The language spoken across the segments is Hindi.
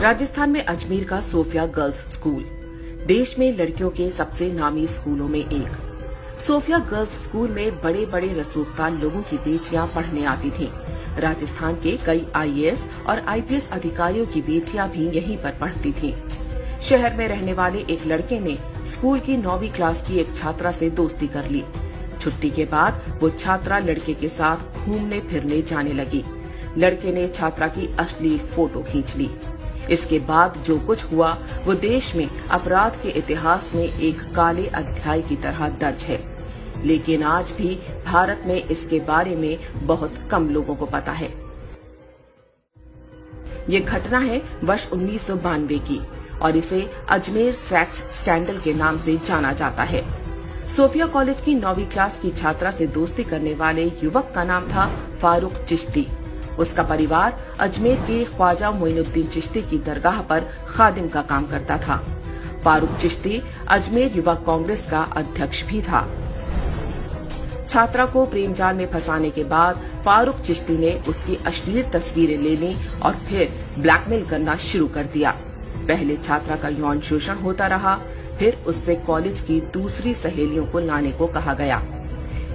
राजस्थान में अजमेर का सोफिया गर्ल्स स्कूल देश में लड़कियों के सबसे नामी स्कूलों में एक। सोफिया गर्ल्स स्कूल में बड़े बड़े रसूखदार लोगों की बेटियां पढ़ने आती थीं। राजस्थान के कई आईएएस और आईपीएस अधिकारियों की बेटियां भी यहीं पर पढ़ती थीं। शहर में रहने वाले एक लड़के ने स्कूल की 9वीं क्लास की एक छात्रा से दोस्ती कर ली। छुट्टी के बाद वो छात्रा लड़के के साथ घूमने फिरने जाने लगी। लड़के ने छात्रा की अश्लील फोटो खींच ली। इसके बाद जो कुछ हुआ वो देश में अपराध के इतिहास में एक काले अध्याय की तरह दर्ज है, लेकिन आज भी भारत में इसके बारे में बहुत कम लोगों को पता है। ये घटना है वर्ष 1992 की और इसे अजमेर सेक्स स्कैंडल के नाम से जाना जाता है। सोफिया कॉलेज की 9वीं क्लास की छात्रा से दोस्ती करने वाले युवक का नाम था फारूक चिश्ती। उसका परिवार अजमेर के ख्वाजा मोइनुद्दीन चिश्ती की दरगाह पर खादिम का काम करता था। फारूक चिश्ती अजमेर युवा कांग्रेस का अध्यक्ष भी था। छात्रा को प्रेम जाल में फंसाने के बाद फारूक चिश्ती ने उसकी अश्लील तस्वीरें ले ली और फिर ब्लैकमेल करना शुरू कर दिया। पहले छात्रा का यौन शोषण होता रहा, फिर उससे कॉलेज की दूसरी सहेलियों को लाने को कहा गया।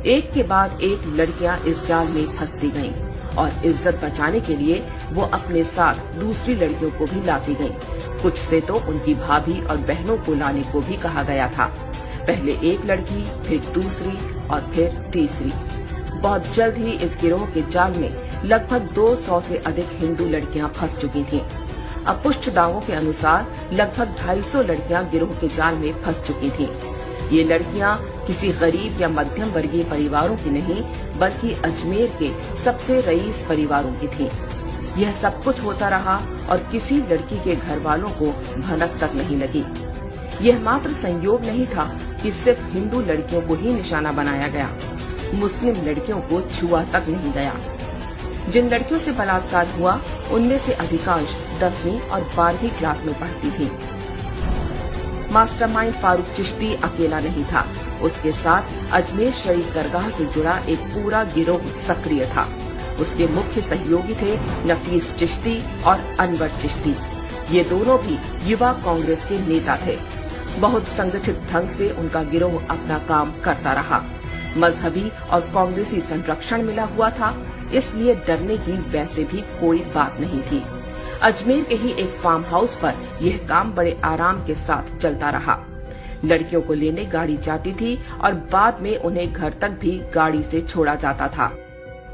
एक के बाद एक लड़कियां इस जाल में फंसती गईं और इज्जत बचाने के लिए वो अपने साथ दूसरी लड़कियों को भी लाती गईं। कुछ से तो उनकी भाभी और बहनों को लाने को भी कहा गया था। पहले एक लड़की, फिर दूसरी और फिर तीसरी। बहुत जल्द ही इस गिरोह के जाल में लगभग 200 से अधिक हिंदू लड़कियां फंस चुकी थीं। अब पुष्ट दावों के अनुसार लगभग 250 लड़कियां गिरोह के जाल में फंस चुकी थीं। ये लड़कियां किसी गरीब या मध्यम वर्गीय परिवारों की नहीं, बल्कि अजमेर के सबसे रईस परिवारों की थीं। यह सब कुछ होता रहा और किसी लड़की के घर वालों को भनक तक नहीं लगी। यह मात्र संयोग नहीं था कि सिर्फ हिंदू लड़कियों को ही निशाना बनाया गया, मुस्लिम लड़कियों को छुआ तक नहीं गया। जिन लड़कियों से बलात्कार हुआ उनमें से अधिकांश 10वीं और 12वीं क्लास में पढ़ती थीं। मास्टरमाइंड फारूक चिश्ती अकेला नहीं था, उसके साथ अजमेर शरीफ दरगाह से जुड़ा एक पूरा गिरोह सक्रिय था। उसके मुख्य सहयोगी थे नफीस चिश्ती और अनवर चिश्ती। ये दोनों भी युवा कांग्रेस के नेता थे। बहुत संगठित ढंग से उनका गिरोह अपना काम करता रहा। मजहबी और कांग्रेसी संरक्षण मिला हुआ था, इसलिए डरने की वैसे भी कोई बात नहीं थी। अजमेर के ही एक फार्म हाउस पर यह काम बड़े आराम के साथ चलता रहा। लड़कियों को लेने गाड़ी जाती थी और बाद में उन्हें घर तक भी गाड़ी से छोड़ा जाता था।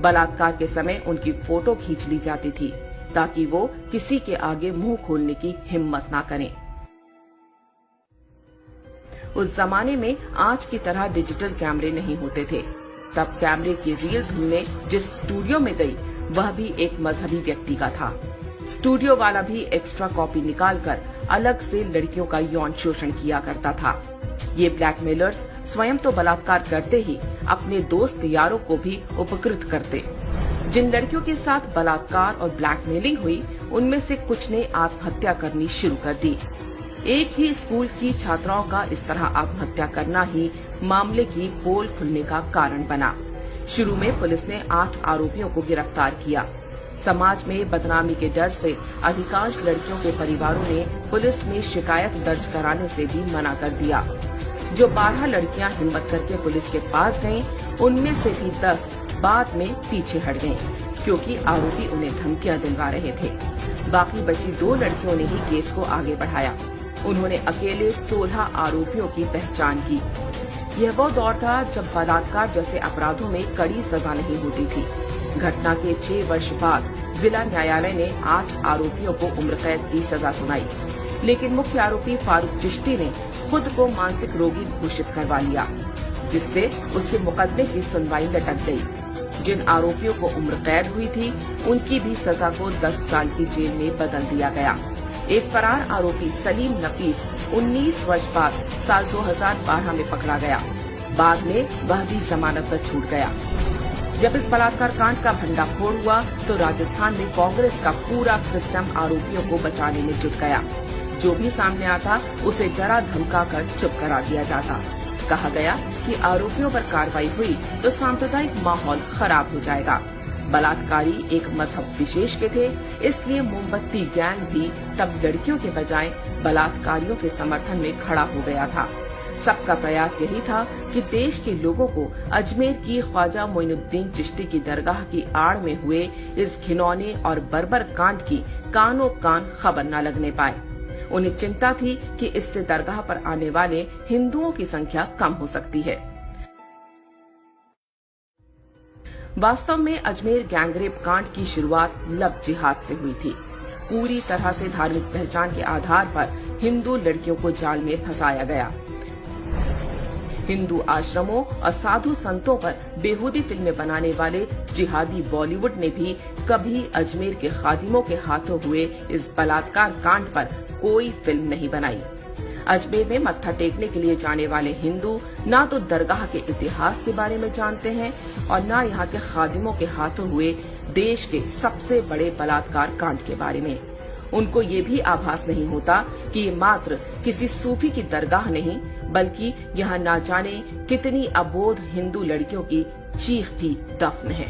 बलात्कार के समय उनकी फोटो खींच ली जाती थी ताकि वो किसी के आगे मुंह खोलने की हिम्मत ना करें। उस जमाने में आज की तरह डिजिटल कैमरे नहीं होते थे। तब कैमरे की रील ढूंढने जिस स्टूडियो में गई वह भी एक मजहबी व्यक्ति का था। स्टूडियो वाला भी एक्स्ट्रा कॉपी निकालकर अलग से लड़कियों का यौन शोषण किया करता था। ये ब्लैकमेलर्स स्वयं तो बलात्कार करते ही अपने दोस्त यारों को भी उपकृत करते। जिन लड़कियों के साथ बलात्कार और ब्लैकमेलिंग हुई उनमें से कुछ ने आत्महत्या करनी शुरू कर दी। एक ही स्कूल की छात्राओं का इस तरह आत्महत्या करना ही मामले की पोल खुलने का कारण बना। शुरू में पुलिस ने 8 आरोपियों को गिरफ्तार किया। समाज में बदनामी के डर से अधिकांश लड़कियों के परिवारों ने पुलिस में शिकायत दर्ज कराने से भी मना कर दिया। जो 12 लड़कियां हिम्मत करके पुलिस के पास गईं, उनमें से भी 10 बाद में पीछे हट गईं, क्योंकि आरोपी उन्हें धमकियां दिलवा रहे थे। बाकी बची 2 लड़कियों ने ही केस को आगे बढ़ाया। उन्होंने अकेले 16 आरोपियों की पहचान की। यह वो दौर था जब बलात्कार जैसे अपराधों में कड़ी सजा नहीं होती थी। घटना के 6 वर्ष बाद जिला न्यायालय ने 8 आरोपियों को उम्र कैद की सजा सुनाई, लेकिन मुख्य आरोपी फारूक चिश्ती ने खुद को मानसिक रोगी घोषित करवा लिया, जिससे उसके मुकदमे की सुनवाई लटक गई। जिन आरोपियों को उम्र कैद हुई थी उनकी भी सजा को 10 साल की जेल में बदल दिया गया। एक फरार आरोपी सलीम नफीस 19 वर्ष बाद साल 2012 में पकड़ा गया। बाद में वह भी जमानत पर छूट गया। जब इस बलात्कार कांड का भंडाफोड़ हुआ तो राजस्थान में कांग्रेस का पूरा सिस्टम आरोपियों को बचाने में जुट गया। जो भी सामने आता उसे डरा धमका कर चुप करा दिया जाता। कहा गया कि आरोपियों पर कार्रवाई हुई तो सांप्रदायिक माहौल खराब हो जाएगा। बलात्कारी एक मजहब विशेष के थे, इसलिए मोमबत्ती गैंग भी तब लड़कियों के बजाय बलात्कारियों के समर्थन में खड़ा हो गया था। सबका प्रयास यही था कि देश के लोगों को अजमेर की ख्वाजा मोइनुद्दीन चिश्ती की दरगाह की आड़ में हुए इस घिनौने और बर्बर कांड की कानों कान खबर न लगने पाए। उन्हें चिंता थी कि इससे दरगाह पर आने वाले हिंदुओं की संख्या कम हो सकती है। वास्तव में अजमेर गैंगरेप कांड की शुरुआत लव जिहाद से हुई थी। पूरी तरह से धार्मिक पहचान के आधार पर हिंदू लड़कियों को जाल में फंसाया गया। हिंदू आश्रमों और साधु संतों पर बेहूदी फिल्में बनाने वाले जिहादी बॉलीवुड ने भी कभी अजमेर के खादिमों के हाथों हुए इस बलात्कार कांड पर कोई फिल्म नहीं बनाई। अजमेर में मत्था टेकने के लिए जाने वाले हिंदू ना तो दरगाह के इतिहास के बारे में जानते हैं और न यहाँ के खादिमों के हाथों हुए देश के सबसे बड़े बलात्कार कांड के बारे में। उनको ये भी आभास नहीं होता कि ये मात्र किसी सूफी की दरगाह नहीं, बल्कि यहाँ ना जाने कितनी अबोध हिंदू लड़कियों की चीख भी दफन है।